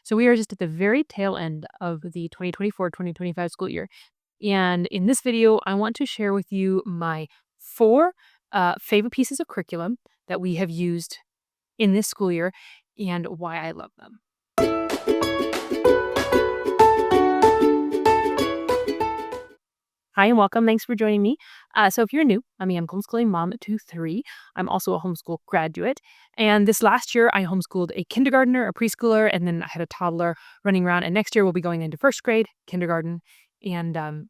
So we are just at the very tail end of the 2024-2025 school year. And in this video, I want to share with you my four favorite pieces of curriculum that we have used in this school year and why I love them. Hi and welcome. Thanks for joining me. So if you're new, I'm homeschooling mom to three. I'm also a homeschool graduate. And this last year, I homeschooled a kindergartner, a preschooler, and then I had a toddler running around. And next year, we'll be going into first grade, kindergarten, and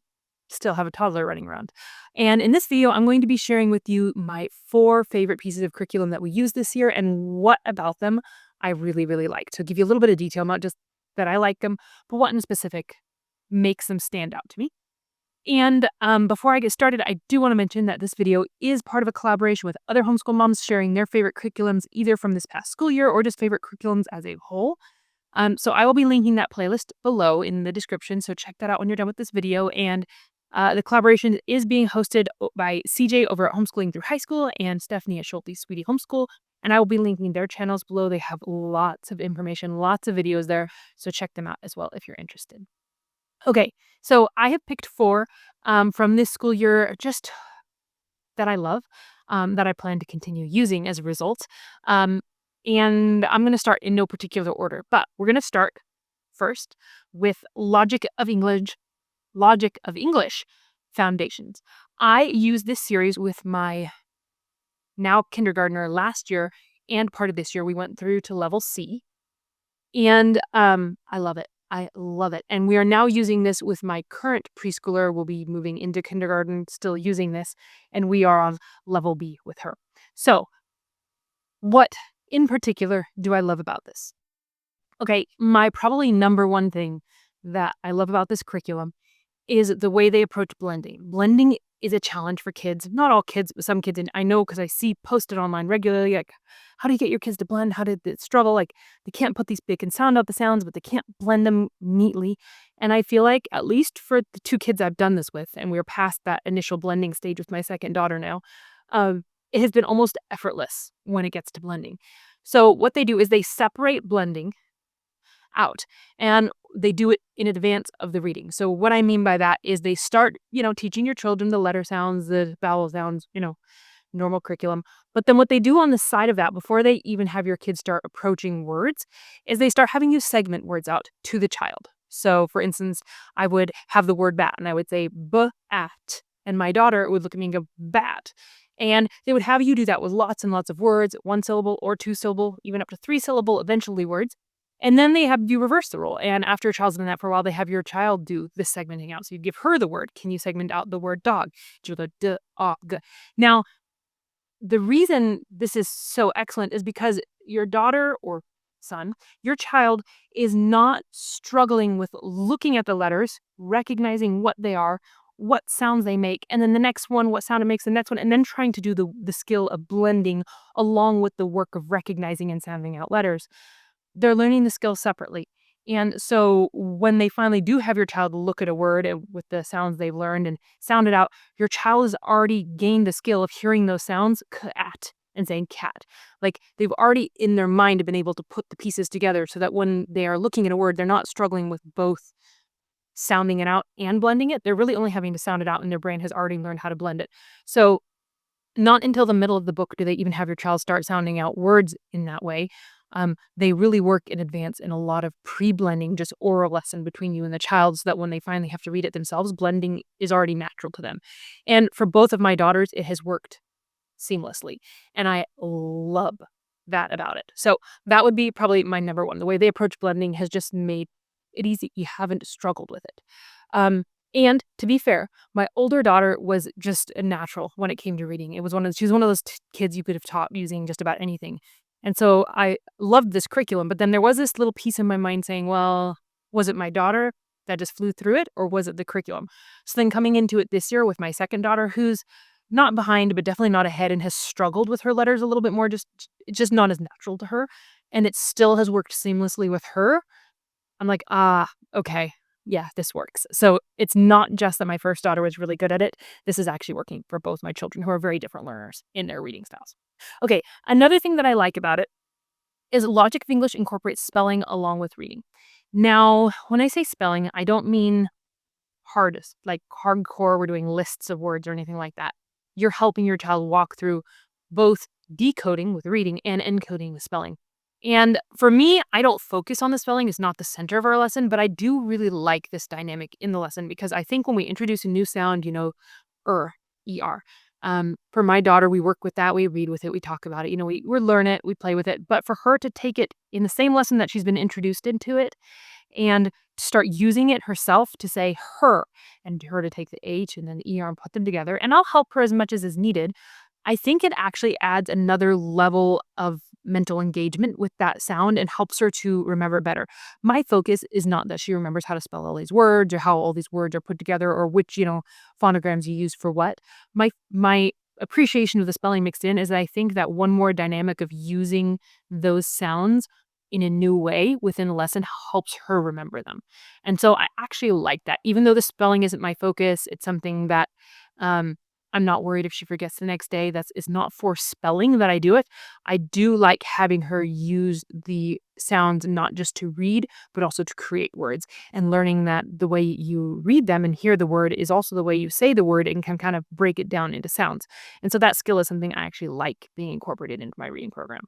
still have a toddler running around. And in this video, I'm going to be sharing with you my four favorite pieces of curriculum that we used this year and what about them I really, really liked. To give you a little bit of detail, not just that I like them, but what in specific makes them stand out to me. And before I get started, I do want to mention that this video is part of a collaboration with other homeschool moms sharing their favorite curriculums either from this past school year or just favorite curriculums as a whole. So I will be linking that playlist below in the description, so check that out when you're done with this video. And the collaboration is being hosted by CJ over at Homeschooling Through High School and Stephanie at Schulte's Sweetie Homeschool. And I will be linking their channels below. They have lots of information, lots of videos there, so check them out as well if you're interested. Okay, so I have picked four from this school year just that I love, that I plan to continue using as a result. And I'm going to start in no particular order, but we're going to start first with Logic of English Foundations. I used this series with my now kindergartner last year and part of this year. We went through to level C, and I love it. I love it. And we are now using this with my current preschooler. We'll be moving into kindergarten, still using this, and we are on level B with her. So, what in particular do I love about this? Okay, my probably number one thing that I love about this curriculum is the way they approach blending. Blending is a challenge for kids. Not all kids, but some kids. And I know because I see posted online regularly, like, how do you get your kids to blend? How did it struggle? Like, they can sound out the sounds, but they can't blend them neatly. And I feel like, at least for the two kids I've done this with, and we're past that initial blending stage with my second daughter now, it has been almost effortless when it gets to blending. So what they do is they separate blending out, and they do it in advance of the reading. So what I mean by that is they start, teaching your children the letter sounds, the vowel sounds, normal curriculum. But then what they do on the side of that, before they even have your kids start approaching words, is they start having you segment words out to the child. So for instance, I would have the word bat and I would say bat, and my daughter would look at me and go bat. And they would have you do that with lots and lots of words, one syllable or two syllable, even up to three syllable eventually words. And then they have you reverse the role. And after a child's done that for a while, they have your child do the segmenting out. So you give her the word. Can you segment out the word dog? Do the d, g. Now, the reason this is so excellent is because your daughter or son, your child, is not struggling with looking at the letters, recognizing what they are, what sounds they make, and then the next one, what sound it makes the next one, and then trying to do the skill of blending along with the work of recognizing and sounding out letters. They're learning the skill separately. And so when they finally do have your child look at a word with the sounds they've learned and sound it out, your child has already gained the skill of hearing those sounds, cat, and saying cat. Like, they've already in their mind been able to put the pieces together so that when they are looking at a word, they're not struggling with both sounding it out and blending it. They're really only having to sound it out, and their brain has already learned how to blend it. So not until the middle of the book do they even have your child start sounding out words in that way. They really work in advance in a lot of pre-blending, just oral lesson between you and the child, so that when they finally have to read it themselves, blending is already natural to them. And for both of my daughters, it has worked seamlessly. And I love that about it. So that would be probably my number one. The way they approach blending has just made it easy. You haven't struggled with it. And to be fair, my older daughter was just a natural when it came to reading. She was one of those kids you could have taught using just about anything. And so I loved this curriculum, but then there was this little piece in my mind saying, well, was it my daughter that just flew through it, or was it the curriculum? So then coming into it this year with my second daughter, who's not behind, but definitely not ahead, and has struggled with her letters a little bit more, it's just not as natural to her. And it still has worked seamlessly with her. I'm like, okay, yeah, this works. So it's not just that my first daughter was really good at it. This is actually working for both my children, who are very different learners in their reading styles. Okay, another thing that I like about it is Logic of English incorporates spelling along with reading. Now, when I say spelling, I don't mean hardest, like hardcore, we're doing lists of words or anything like that. You're helping your child walk through both decoding with reading and encoding with spelling. And for me, I don't focus on the spelling, it's not the center of our lesson, but I do really like this dynamic in the lesson because I think when we introduce a new sound, er, er. For my daughter, we work with that, we read with it, we talk about it, we learn it, we play with it. But for her to take it in the same lesson that she's been introduced into it and start using it herself to say her and her to take the H and then the ER and put them together, and I'll help her as much as is needed. I think it actually adds another level of mental engagement with that sound and helps her to remember it better. My focus is not that she remembers how to spell all these words or how all these words are put together or which, phonograms you use for what. My appreciation of the spelling mixed in is that I think that one more dynamic of using those sounds in a new way within a lesson helps her remember them. And so I actually like that. Even though the spelling isn't my focus, it's something that um, I'm not worried if she forgets the next day. It's not for spelling that I do it. I do like having her use the sounds not just to read, but also to create words and learning that the way you read them and hear the word is also the way you say the word and can kind of break it down into sounds. And so that skill is something I actually like being incorporated into my reading program.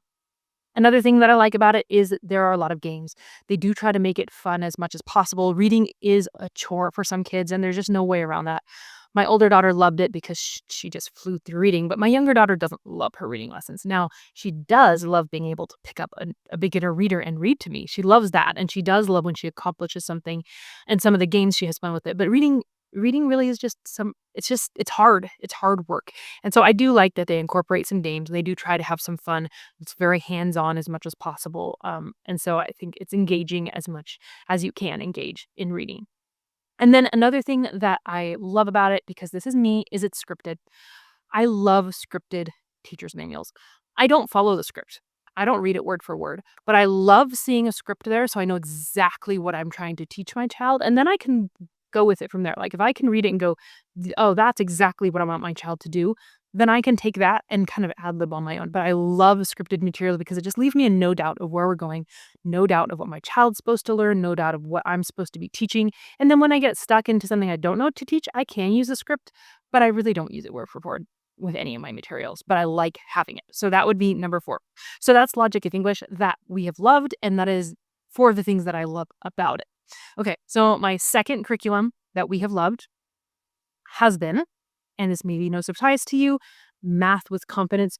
Another thing that I like about it is that there are a lot of games. They do try to make it fun as much as possible. Reading is a chore for some kids, and there's just no way around that. My older daughter loved it because she just flew through reading, but my younger daughter doesn't love her reading lessons. Now, she does love being able to pick up a beginner reader and read to me. She loves that, and she does love when she accomplishes something and some of the games she has fun with it. But reading really is just it's hard. It's hard work. And so I do like that they incorporate some games. They do try to have some fun. It's very hands-on as much as possible. And so I think it's engaging as much as you can engage in reading. And then another thing that I love about it, because this is me, is it's scripted. I love scripted teacher's manuals. I don't follow the script. I don't read it word for word, but I love seeing a script there so I know exactly what I'm trying to teach my child, and then I can go with it from there. Like, if I can read it and go, "Oh, that's exactly what I want my child to do," then I can take that and kind of ad lib on my own. But I love scripted material because it just leaves me in no doubt of where we're going, no doubt of what my child's supposed to learn, no doubt of what I'm supposed to be teaching. And then when I get stuck into something I don't know what to teach, I can use a script, but I really don't use it word for word with any of my materials, but I like having it. So that would be number 4. So that's Logic of English that we have loved, and that is 4 of the things that I love about it. Okay, so my second curriculum that we have loved has been, and this may be no surprise to you, Math with Confidence.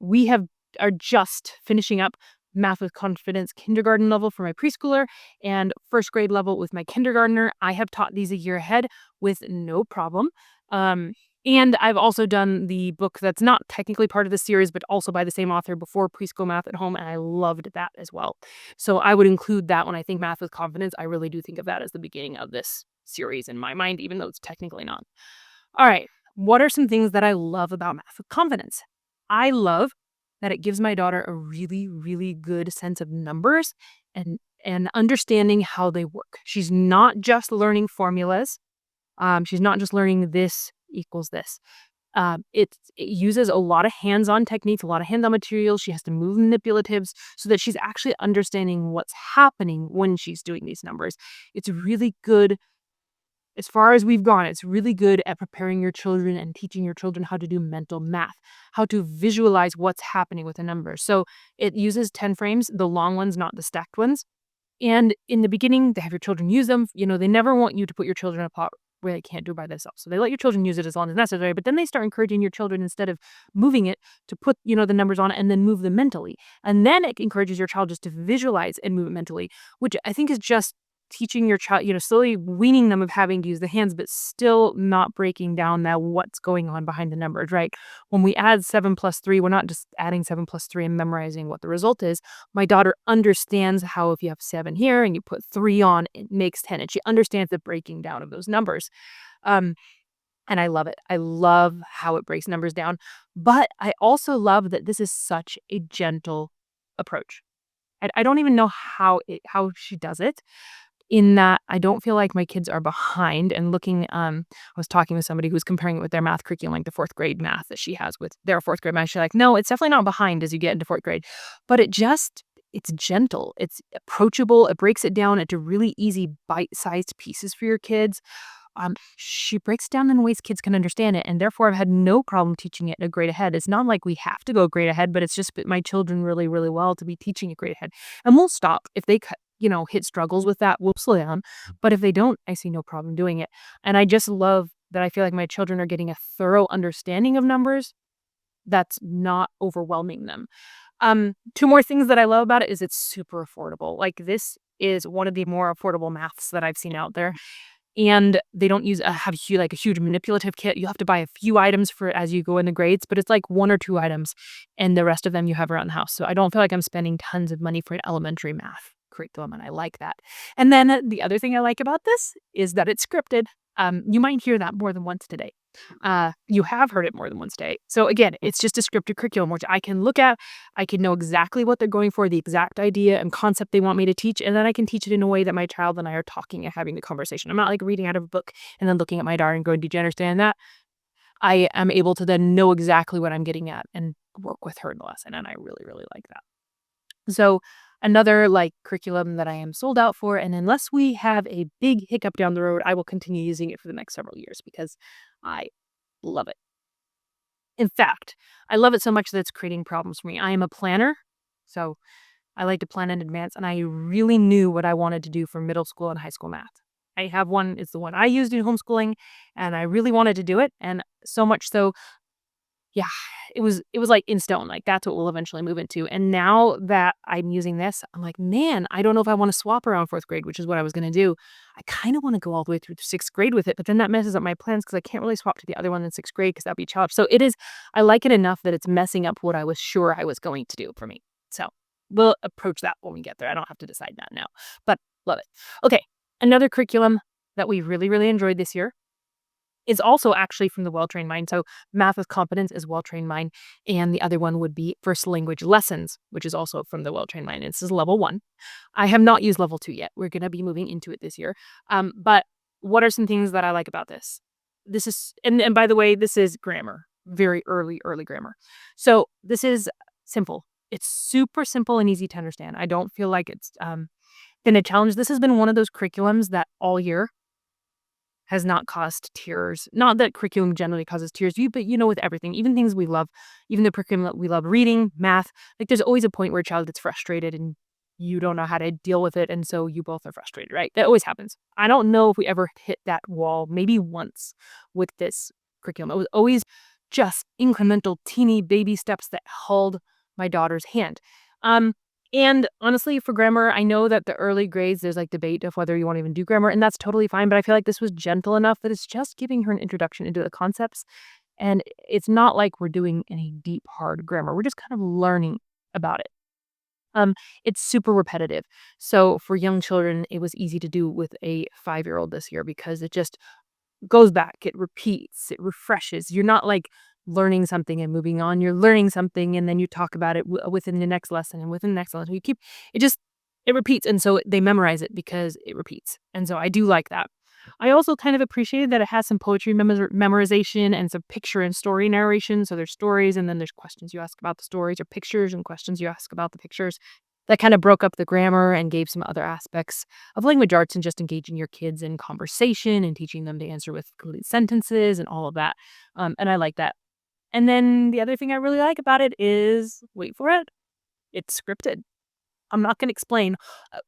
We are just finishing up Math with Confidence kindergarten level for my preschooler and first grade level with my kindergartner. I have taught these a year ahead with no problem. Um, and I've also done the book that's not technically part of the series, but also by the same author, Before Preschool Math at Home, and I loved that as well. So I would include that when I think Math with Confidence. I really do think of that as the beginning of this series in my mind, even though it's technically not. All right. What are some things that I love about Math with Confidence? I love that it gives my daughter a really, really good sense of numbers and understanding how they work. She's not just learning formulas. She's not just learning this equals this. It uses a lot of hands-on techniques, a lot of hands-on materials. She has to move manipulatives so that she's actually understanding what's happening when she's doing these numbers. It's really good. As far as we've gone, it's really good at preparing your children and teaching your children how to do mental math, how to visualize what's happening with a number. So it uses 10 frames, the long ones, not the stacked ones. And in the beginning, they have your children use them. They never want you to put your children in a pot where they can't do it by themselves. So they let your children use it as long as necessary, but then they start encouraging your children, instead of moving it, to put, the numbers on it and then move them mentally. And then it encourages your child just to visualize and move it mentally, which I think is just teaching your child, slowly weaning them of having to use the hands, but still not breaking down that what's going on behind the numbers, right? When we add 7 plus 3, we're not just adding 7 plus 3 and memorizing what the result is. My daughter understands how if you have 7 here and you put 3 on, it makes 10. And she understands the breaking down of those numbers. Um, and I love it. I love how it breaks numbers down. But I also love that this is such a gentle approach. I don't even know how she does it. in that I don't feel like my kids are behind and looking, I was talking with somebody who's comparing it with their math curriculum, like the 4th grade math that she has with their 4th grade math. She's like, "No, it's definitely not behind as you get into 4th grade." But it's gentle, it's approachable, it breaks it down into really easy bite-sized pieces for your kids. She breaks it down in ways kids can understand it, and therefore I've had no problem teaching it in a grade ahead. It's not like we have to go grade ahead, but it's just fit my children really, really well to be teaching a grade ahead. And we'll stop if they hit struggles with that, we'll slow down. But if they don't, I see no problem doing it. And I just love that I feel like my children are getting a thorough understanding of numbers that's not overwhelming them. Two more things that I love about it is it's super affordable. Like, this is one of the more affordable maths that I've seen out there. And they don't have a huge manipulative kit. You have to buy a few items for as you go in the grades, but it's like 1 or 2 items, and the rest of them you have around the house. So I don't feel like I'm spending tons of money for an elementary math curriculum, and I like that. And then the other thing I like about this is that it's scripted. You might hear that more than once today. You have heard it more than once today. So again, it's just a scripted curriculum, which I can look at. I can know exactly what they're going for, the exact idea and concept they want me to teach, and then I can teach it in a way that my child and I are talking and having the conversation. I'm not like reading out of a book and then looking at my daughter and going, "Did you understand that?" I am able to then know exactly what I'm getting at and work with her in the lesson, and I really, really like that. So another like curriculum that I am sold out for, and unless we have a big hiccup down the road, I will continue using it for the next several years because I love it. In fact, I love it so much that it's creating problems for me. I am a planner, so I like to plan in advance, and I really knew what I wanted to do for middle school and high school math. I have one, it's the one I used in homeschooling, and I really wanted to do it, and so much so yeah, it was like in stone, like, that's what we'll eventually move into, and now that I'm using this, I'm like, "Man, I don't know if I wanna swap around 4th grade," which is what I was gonna do. I kinda wanna go all the way through to 6th grade with it, but then that messes up my plans because I can't really swap to the other one in 6th grade because 'cause that'd be a challenge. So it is I like it enough that it's messing up what I was sure I was going to do for me. So, we'll approach that when we get there. I don't have to decide that now, but love it. Okay, another curriculum that we really, really enjoyed this year is also actually from the Well-Trained Mind. So Math with Competence is Well-Trained Mind, and the other one would be First Language Lessons, which is also from the Well-Trained Mind. And this is level 1. I have not used level 2 yet. We're gonna be moving into it this year. But what are some things that I like about this? This is and by the way, this is grammar, very early, early grammar. So this is simple. It's super simple and easy to understand. I don't feel like it's been a challenge. This has been one of those curriculums that all year has not caused tears. Not that curriculum generally causes tears, but with everything, even things we love, even the curriculum that we love, reading, math, like there's always a point where a child gets frustrated and you don't know how to deal with it. And so you both are frustrated, right? That always happens. I don't know if we ever hit that wall, maybe once with this curriculum. It was always just incremental, teeny baby steps that held my daughter's hand. Um, and honestly, for grammar, I know that the early grades, there's like debate of whether you want to even do grammar, and that's totally fine. But I feel like this was gentle enough that it's just giving her an introduction into the concepts. And it's not like we're doing any deep, hard grammar. We're just kind of learning about it. Um, it's super repetitive. So for young children, it was easy to do with a 5-year-old this year because it just goes back, it repeats, it refreshes. You're not like learning something and moving on. You're learning something and then you talk about it within the next lesson and within the next lesson. You keep it just it repeats, and so they memorize it because it repeats. And so I do like that. I also kind of appreciated that it has some poetry memorization and some picture and story narration. So there's stories and then there's questions you ask about the stories, or pictures and questions you ask about the pictures. That kind of broke up the grammar and gave some other aspects of language arts and just engaging your kids in conversation and teaching them to answer with complete sentences and all of that. And I like that. And then the other thing I really like about it is, wait for it, it's scripted. I'm not going to explain,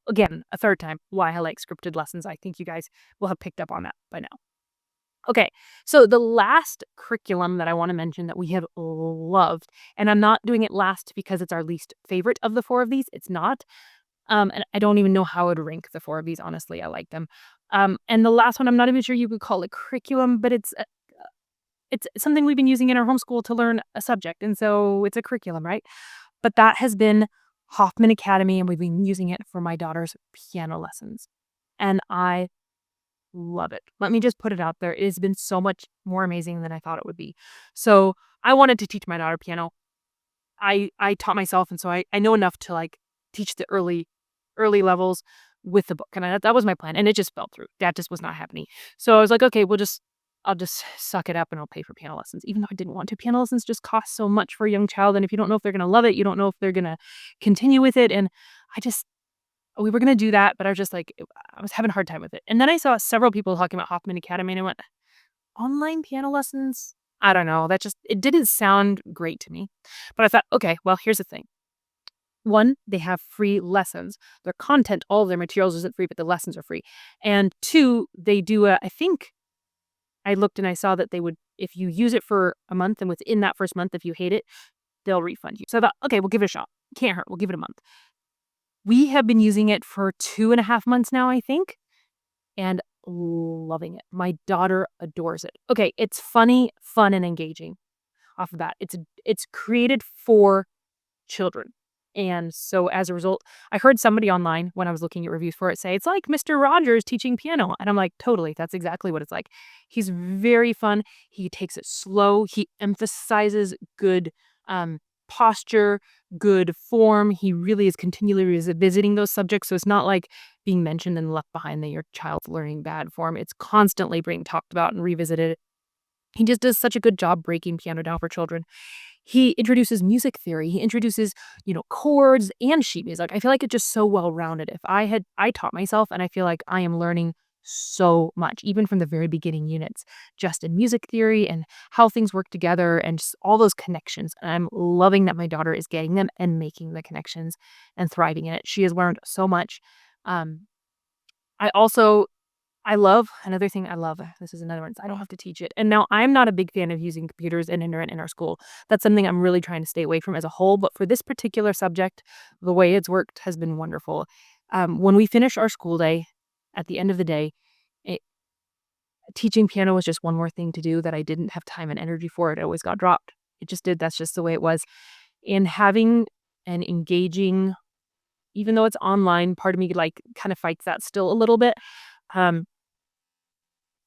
again, a third time why I like scripted lessons. I think you guys will have picked up on that by now. Okay, so the last curriculum that I want to mention that we have loved, and I'm not doing it last because it's our least favorite of the 4 of these. It's not. And I don't even know how I'd rank the 4 of these, honestly. I like them. And the last one, I'm not even sure you could call it curriculum, but it's something we've been using in our homeschool to learn a subject, and so it's a curriculum, right? But that has been Hoffman Academy, and we've been using it for my daughter's piano lessons, and I love it. Let me just put it out there. It has been so much more amazing than I thought it would be. So, I wanted to teach my daughter piano. I taught myself, and so I know enough to, like, teach the early levels, with the book, and that was my plan, and it just fell through. That just was not happening. So I was like, "Okay, I'll just suck it up and I'll pay for piano lessons," even though I didn't want to. Piano lessons just cost so much for a young child, and if you don't know if they're gonna love it, you don't know if they're gonna continue with it, and I just we were gonna do that, but I was just like, I was having a hard time with it, and then I saw several people talking about Hoffman Academy, and I went, "Online piano lessons? I don't know, that just it didn't sound great to me." But I thought, "Okay, well, here's the thing. 1, they have free lessons. Their content, all of their materials isn't free, but the lessons are free. And 2, they do a I think I looked and I saw that they would if you use it for a month and within that first month, if you hate it, they'll refund you. So I thought, "Okay, we'll give it a shot. Can't hurt. We'll give it a month." We have been using it for 2.5 months now, I think, and loving it. My daughter adores it. Okay, it's funny, fun, and engaging off of that. It's created for children. And so as a result, I heard somebody online when I was looking at reviews for it say, "It's like Mr. Rogers teaching piano." And I'm like, totally, that's exactly what it's like. He's very fun. He takes it slow. He emphasizes good posture, good form. He really is continually revisiting those subjects. So it's not like being mentioned and left behind that your child's learning bad form. It's constantly being talked about and revisited. He just does such a good job breaking piano down for children. He introduces music theory. He introduces, chords and sheet music. I feel like it's just so well-rounded. I taught myself, and I feel like I am learning so much, even from the very beginning units, just in music theory and how things work together and just all those connections. And I'm loving that my daughter is getting them and making the connections and thriving in it. She has learned so much. Um, I also I love another thing I love, this is another one, is I don't have to teach it. And now I'm not a big fan of using computers and internet in our school. That's something I'm really trying to stay away from as a whole, but for this particular subject, the way it's worked has been wonderful. When we finish our school day, at the end of the day, it teaching piano was just one more thing to do that I didn't have time and energy for. It always got dropped. It just did. That's just the way it was. And having an engaging, even though it's online, part of me, like, kind of fights that still a little bit. Um,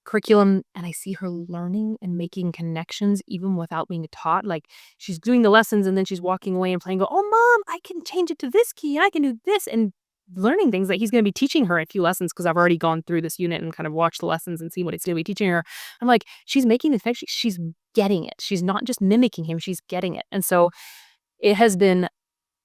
Curriculum, and I see her learning and making connections even without being taught. Like, she's doing the lessons and then she's walking away and playing, go, "Oh, mom, I can change it to this key and I can do this," and learning things that he's gonna be teaching her in a few lessons because I've already gone through this unit and kind of watched the lessons and seen what he's gonna be teaching her. I'm like, she's making the connection. She's getting it. She's not just mimicking him, she's getting it. And so it has been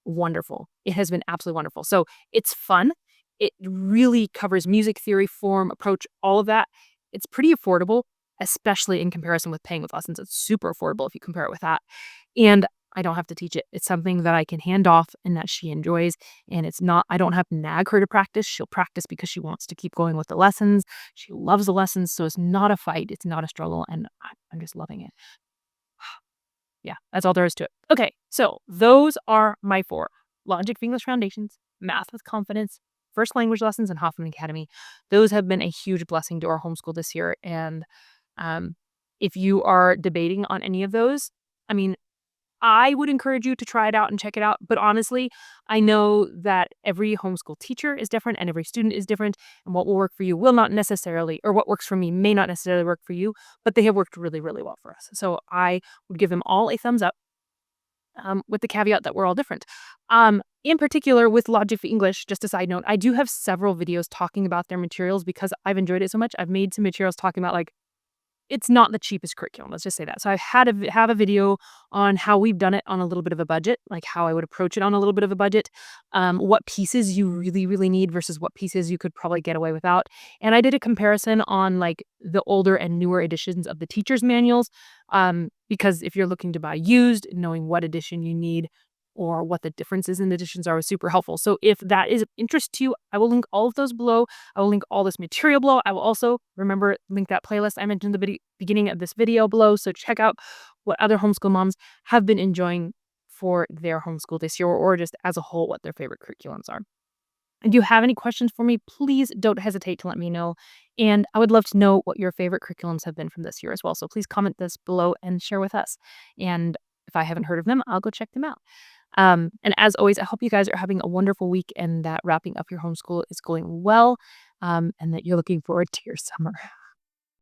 wonderful. It has been absolutely wonderful. So it's fun. It really covers music theory, form, approach, all of that. It's pretty affordable, especially in comparison with paying with lessons. It's super affordable if you compare it with that. And I don't have to teach it. It's something that I can hand off and that she enjoys. And I don't have to nag her to practice. She'll practice because she wants to keep going with the lessons. She loves the lessons. So it's not a fight. It's not a struggle. And I'm just loving it. Yeah, that's all there is to it. Okay, so those are my 4. Logic for English Foundations, Math with Confidence, First Language Lessons, and Hoffman Academy. Those have been a huge blessing to our homeschool this year, and, if you are debating on any of those, I mean, I would encourage you to try it out and check it out, but honestly, I know that every homeschool teacher is different and every student is different, and what will work for you will not necessarily or what works for me may not necessarily work for you, but they have worked really, really well for us. So I would give them all a thumbs up, with the caveat that we're all different. In particular, with Logic for English, just a side note, I do have several videos talking about their materials because I've enjoyed it so much. I've made some materials talking about, like, it's not the cheapest curriculum, let's just say that. So I've had have a video on how we've done it on a little bit of a budget, like how I would approach it on a little bit of a budget, what pieces you really, really need versus what pieces you could probably get away without. And I did a comparison on, like, the older and newer editions of the teacher's manuals, because if you're looking to buy used, knowing what edition you need or what the differences in editions are was super helpful. So if that is of interest to you, I will link all of those below. I will link all this material below. I will also, remember, link that playlist I mentioned in the beginning of this video below. So check out what other homeschool moms have been enjoying for their homeschool this year, or just as a whole, what their favorite curriculums are. If you have any questions for me, please don't hesitate to let me know. And I would love to know what your favorite curriculums have been from this year as well. So please comment this below and share with us. And if I haven't heard of them, I'll go check them out. And as always, I hope you guys are having a wonderful week and that wrapping up your homeschool is going well, and that you're looking forward to your summer.